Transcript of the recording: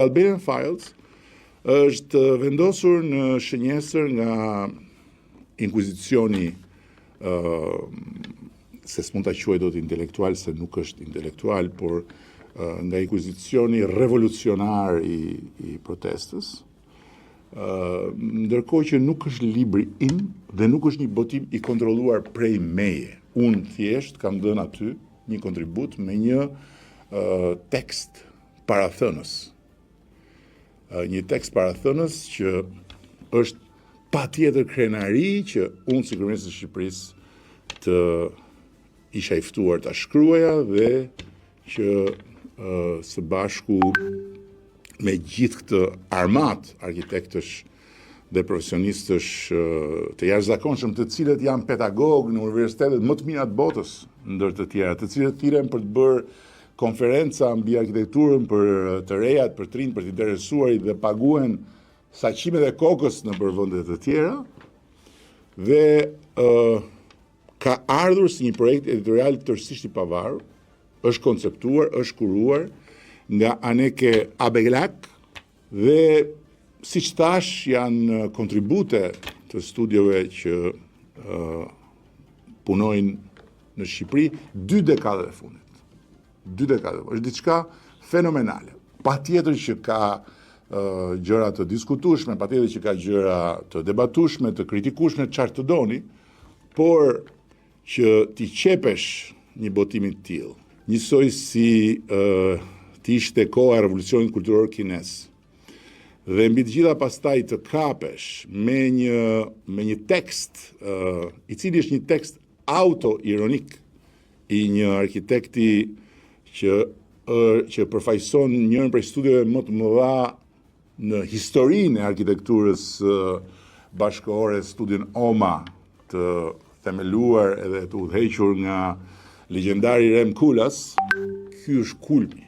Albanian Files është vendosur në shënjesër nga inkvizicioni, se s'mund ta quaj dot intelektual, se nuk është intelektual, por nga inkvizicioni revolucionar i protestës, ndërkohë që nuk është libri im dhe nuk është një botim i kontrolluar prej meje. Unë thjesht kam dhënë aty një kontribut me një tekst parathënës. Një tekst parathënës që është patjetër krenari që unë si kryeministri i Shqipërisë të isha i ftuar ta shkruaja dhe që së bashku me gjithë këtë armat arkitektësh dhe profesionistësh të jashtëzakonshëm, të cilët janë pedagogë në universitetet më të mira të botës ndër të tjera, të cilët thirren për të bërë konferenca mbi arkitekturën për të rejat, për të rinj, për të interesuarit dhe paguhen saqimet e kokës në vende të tjera, dhe ka ardhur si një projekt editorial tërësisht i pavarur, është konceptuar, është kuruar nga Aneke Abeglak dhe siç thash janë kontribute të studiove që punojnë në Shqipëri 2 dekadët e fundit. 2 dekadë. Është diçka fenomenale. Patjetër që ka gjëra të diskutueshme, patjetër që ka gjëra të debatueshme, të kritikueshme, çfarë të doni, por që ti qepesh një botimi të tillë, njësoj si të ishte koha e revolucionit kulturor kines, dhe mbi të gjitha pastaj të kapesh me një tekst i cili është një tekst auto-ironik i një arkitekti që përfaqëson njërin prej studieve më të mëdha në historinë e arkitekturës bashkëkohore, studion OMA, të themeluar edhe të udhëhequr nga legjendari Rem Koolhaas. Ky është kulmi.